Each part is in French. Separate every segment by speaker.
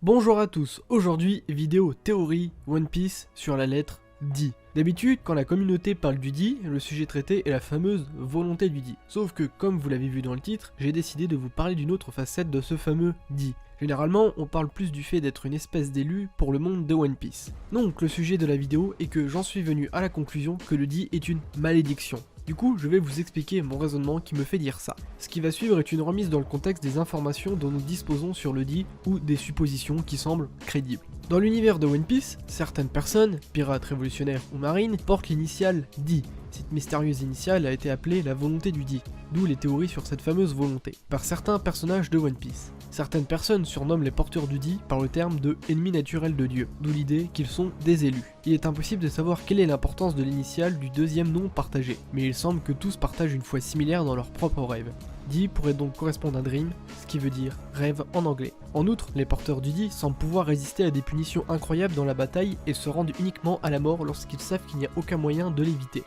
Speaker 1: Bonjour à tous, aujourd'hui vidéo théorie One Piece sur la lettre D. D'habitude, quand la communauté parle du D, le sujet traité est la fameuse volonté du D. Sauf que, comme vous l'avez vu dans le titre, j'ai décidé de vous parler d'une autre facette de ce fameux D. Généralement, on parle plus du fait d'être une espèce d'élu pour le monde de One Piece. Donc le sujet de la vidéo est que j'en suis venu à la conclusion que le D est une malédiction. Du coup, je vais vous expliquer mon raisonnement qui me fait dire ça. Ce qui va suivre est une remise dans le contexte des informations dont nous disposons sur le D ou des suppositions qui semblent crédibles. Dans l'univers de One Piece, certaines personnes, pirates, révolutionnaires ou marines, portent l'initiale D. Cette mystérieuse initiale a été appelée la volonté du D, d'où les théories sur cette fameuse volonté, par certains personnages de One Piece. Certaines personnes surnomment les porteurs du D par le terme de ennemis naturels de Dieu, d'où l'idée qu'ils sont des élus. Il est impossible de savoir quelle est l'importance de l'initiale du deuxième nom partagé, mais il semble que tous partagent une foi similaire dans leurs propres rêves. D pourrait donc correspondre à Dream, ce qui veut dire rêve en anglais. En outre, les porteurs du D semblent pouvoir résister à des punitions incroyables dans la bataille et se rendent uniquement à la mort lorsqu'ils savent qu'il n'y a aucun moyen de l'éviter.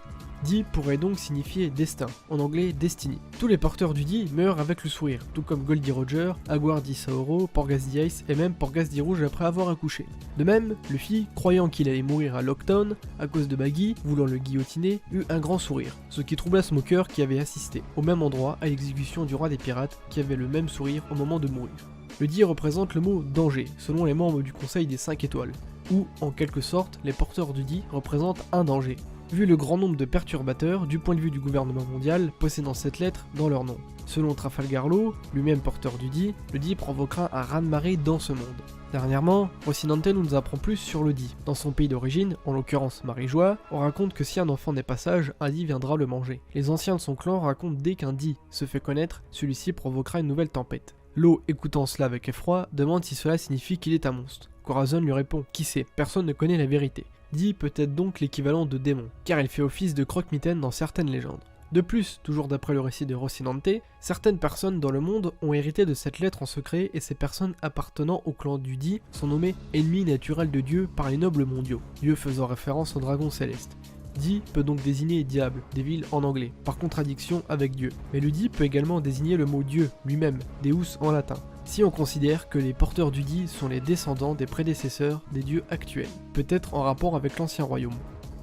Speaker 1: D pourrait donc signifier destin, en anglais destiny. Tous les porteurs du D meurent avec le sourire, tout comme Goldie Roger, Agwar di Saoro, Porgas di Ice et même Porgas di Rouge après avoir accouché. De même, Luffy, croyant qu'il allait mourir à Locktown, à cause de Baggy, voulant le guillotiner, eut un grand sourire, ce qui troubla Smoker qui avait assisté, au même endroit, à l'exécution du roi des pirates, qui avait le même sourire au moment de mourir. Le D représente le mot danger, selon les membres du Conseil des 5 étoiles, où, en quelque sorte, les porteurs du D représentent un danger, vu le grand nombre de perturbateurs, du point de vue du gouvernement mondial, possédant cette lettre dans leur nom. Selon Trafalgar Law, lui-même porteur du D, le D provoquera un raz-de-marée dans ce monde. Dernièrement, Rocinante nous apprend plus sur le D. Dans son pays d'origine, en l'occurrence Marie-Joie, on raconte que si un enfant n'est pas sage, un D viendra le manger. Les anciens de son clan racontent dès qu'un D se fait connaître, celui-ci provoquera une nouvelle tempête. Law, écoutant cela avec effroi, demande si cela signifie qu'il est un monstre. Corazon lui répond « Qui sait, personne ne connaît la vérité ». D peut être donc l'équivalent de démon, car il fait office de croque-mitaine dans certaines légendes. De plus, toujours d'après le récit de Rocinante, certaines personnes dans le monde ont hérité de cette lettre en secret et ces personnes appartenant au clan du D sont nommées ennemis naturels de Dieu par les nobles mondiaux, Dieu faisant référence au dragon céleste. D peut donc désigner diable, devil en anglais, par contradiction avec Dieu, mais le D peut également désigner le mot Dieu lui-même, Deus en latin, si on considère que les porteurs du D sont les descendants des prédécesseurs des dieux actuels, peut-être en rapport avec l'ancien royaume.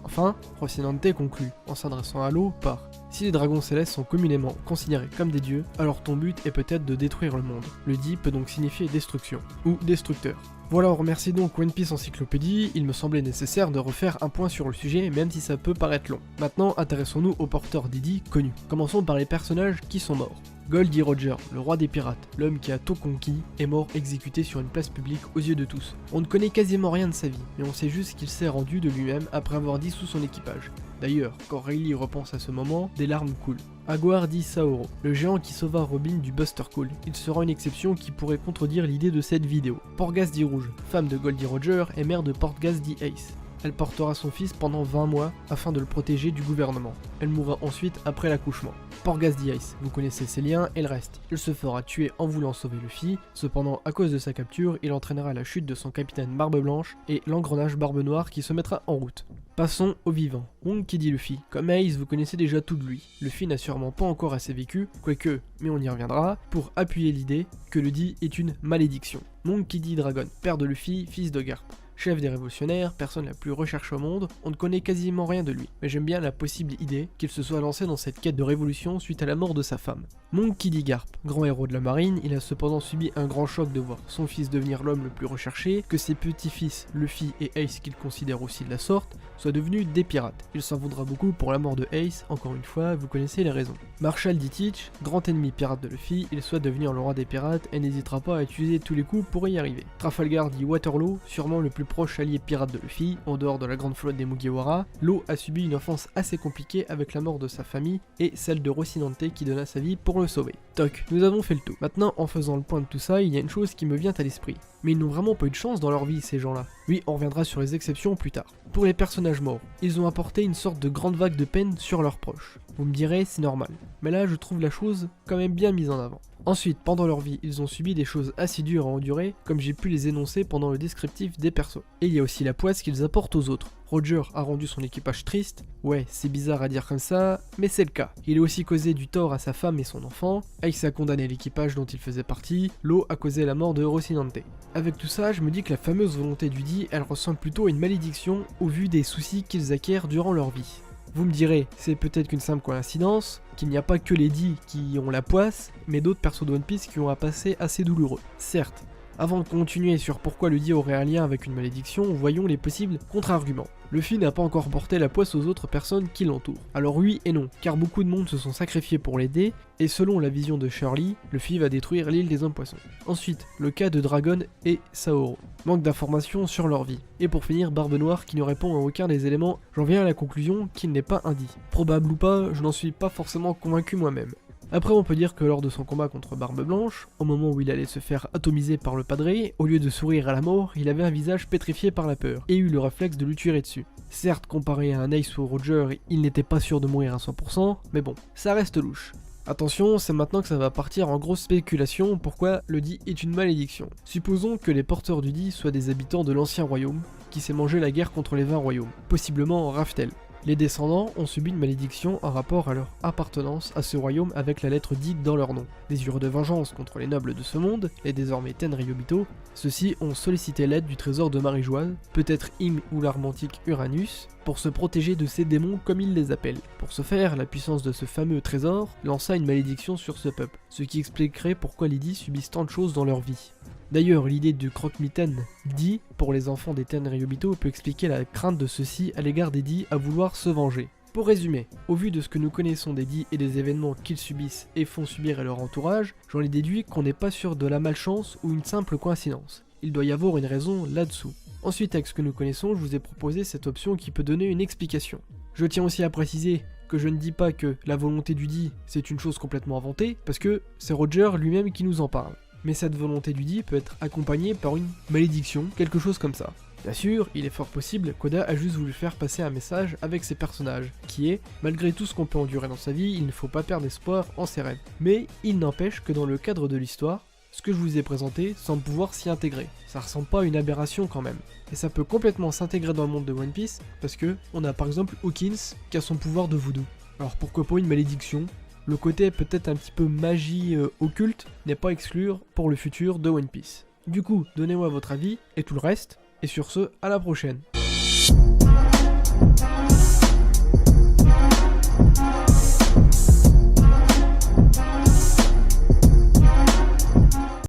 Speaker 1: Enfin, Rocinante conclut, en s'adressant à Law, par « Si les dragons célestes sont communément considérés comme des dieux, alors ton but est peut-être de détruire le monde. Le D peut donc signifier destruction, ou destructeur. » Voilà, on remercie donc One Piece Encyclopédie, il me semblait nécessaire de refaire un point sur le sujet, même si ça peut paraître long. Maintenant, intéressons-nous aux porteurs d'Idi connus. Commençons par les personnages qui sont morts. Goldie Roger, le roi des pirates, l'homme qui a tout conquis, est mort exécuté sur une place publique aux yeux de tous. On ne connaît quasiment rien de sa vie, mais on sait juste qu'il s'est rendu de lui-même après avoir dissous son équipage. D'ailleurs, quand Rayleigh repense à ce moment, des larmes coulent. Agwar di Saoro, le géant qui sauva Robin du Buster Call. Il sera une exception qui pourrait contredire l'idée de cette vidéo. Porgas di Rouge, femme de Goldie Roger et mère de Porgas di Ace. Elle portera son fils pendant 20 mois afin de le protéger du gouvernement. Elle mourra ensuite après l'accouchement. Porgas di Ice, vous connaissez ses liens et le reste. Il se fera tuer en voulant sauver Luffy, cependant à cause de sa capture, il entraînera la chute de son capitaine Barbe Blanche et l'engrenage Barbe Noire qui se mettra en route. Passons aux vivants. Wong qui dit Luffy. Comme Ace, vous connaissez déjà tout de lui. Luffy n'a sûrement pas encore assez vécu, quoique, mais on y reviendra, pour appuyer l'idée que le D est une malédiction. Monk qui dit Dragon, père de Luffy, fils de Garp. Chef des révolutionnaires, personne la plus recherchée au monde, on ne connaît quasiment rien de lui, mais j'aime bien la possible idée qu'il se soit lancé dans cette quête de révolution suite à la mort de sa femme. Monk qui dit Garp, grand héros de la marine, il a cependant subi un grand choc de voir son fils devenir l'homme le plus recherché, que ses petits-fils, Luffy et Ace qu'il considère aussi de la sorte, soient devenus des pirates. Il s'en voudra beaucoup pour la mort de Ace, encore une fois, vous connaissez les raisons. Marshall dit Teach, grand ennemi pirate de Luffy, il souhaite devenir le roi des pirates et n'hésitera pas à utiliser tous les coups pour y arriver. Trafalgar dit Waterloo, sûrement le plus proche allié pirate de Luffy, en dehors de la grande flotte des Mugiwara. Law a subi une enfance assez compliquée avec la mort de sa famille et celle de Rocinante qui donna sa vie pour le sauver. Toc, nous avons fait le tour. Maintenant, en faisant le point de tout ça, il y a une chose qui me vient à l'esprit. Mais ils n'ont vraiment pas eu de chance dans leur vie, ces gens-là. Oui, on reviendra sur les exceptions plus tard. Pour les personnages morts, ils ont apporté une sorte de grande vague de peine sur leurs proches. Vous me direz, c'est normal. Mais là, je trouve la chose quand même bien mise en avant. Ensuite, pendant leur vie, ils ont subi des choses assez dures à endurer, comme j'ai pu les énoncer pendant le descriptif des persos. Et il y a aussi la poisse qu'ils apportent aux autres. Roger a rendu son équipage triste, ouais, c'est bizarre à dire comme ça, mais c'est le cas. Il a aussi causé du tort à sa femme et son enfant, Ace a condamné l'équipage dont il faisait partie, Law a causé la mort de Rocinante. Avec tout ça, je me dis que la fameuse volonté du dit, elle ressemble plutôt à une malédiction au vu des soucis qu'ils acquièrent durant leur vie. Vous me direz, c'est peut-être qu'une simple coïncidence, qu'il n'y a pas que les dits qui ont la poisse, mais d'autres persos de One Piece qui ont un passé assez douloureux. Certes. Avant de continuer sur pourquoi le dit aurait un lien avec une malédiction, voyons les possibles contre-arguments. Luffy n'a pas encore porté la poisse aux autres personnes qui l'entourent. Alors oui et non, car beaucoup de monde se sont sacrifiés pour l'aider, et selon la vision de Shirley, Luffy va détruire l'île des hommes poissons. Ensuite, le cas de Dragon et Saoro. Manque d'informations sur leur vie. Et pour finir, Barbe Noire qui ne répond à aucun des éléments, j'en viens à la conclusion qu'il n'est pas un dit. Probable ou pas, je n'en suis pas forcément convaincu moi-même. Après on peut dire que lors de son combat contre Barbe Blanche, au moment où il allait se faire atomiser par le padré, au lieu de sourire à la mort, il avait un visage pétrifié par la peur, et eut le réflexe de lui tirer dessus. Certes, comparé à un Ace ou Roger, il n'était pas sûr de mourir à 100%, mais bon, ça reste louche. Attention, c'est maintenant que ça va partir en grosse spéculation pourquoi le dit est une malédiction. Supposons que les porteurs du dit soient des habitants de l'ancien royaume, qui s'est mangé la guerre contre les 20 royaumes, possiblement Raftel. Les descendants ont subi une malédiction en rapport à leur appartenance à ce royaume avec la lettre D dans leur nom. Désireux de vengeance contre les nobles de ce monde, et désormais Tenryubito, ceux-ci ont sollicité l'aide du trésor de Marie-Joise, peut-être Im ou l'armantique Uranus, pour se protéger de ces démons comme ils les appellent. Pour ce faire, la puissance de ce fameux trésor lança une malédiction sur ce peuple, ce qui expliquerait pourquoi les Dits subissent tant de choses dans leur vie. D'ailleurs, l'idée du croque-mitaine dit pour les enfants des Tenryubito peut expliquer la crainte de ceux-ci à l'égard des Dits à vouloir se venger. Pour résumer, au vu de ce que nous connaissons des Dits et des événements qu'ils subissent et font subir à leur entourage, j'en ai déduit qu'on n'est pas sûr de la malchance ou une simple coïncidence. Il doit y avoir une raison là-dessous. Ensuite, avec ce que nous connaissons, je vous ai proposé cette option qui peut donner une explication. Je tiens aussi à préciser que je ne dis pas que la volonté du dit c'est une chose complètement inventée, parce que c'est Roger lui-même qui nous en parle. Mais cette volonté du dit peut être accompagnée par une malédiction, quelque chose comme ça. Bien sûr, il est fort possible qu'Oda a juste voulu faire passer un message avec ses personnages, qui est, malgré tout ce qu'on peut endurer dans sa vie, il ne faut pas perdre espoir en ses rêves. Mais il n'empêche que dans le cadre de l'histoire, ce que je vous ai présenté semble pouvoir s'y intégrer. Ça ressemble pas à une aberration quand même. Et ça peut complètement s'intégrer dans le monde de One Piece, parce que on a par exemple Hawkins qui a son pouvoir de voodoo. Alors pourquoi pas une malédiction ? Le côté peut-être un petit peu magie occulte n'est pas à exclure pour le futur de One Piece. Du coup, donnez-moi votre avis et tout le reste, et sur ce, à la prochaine.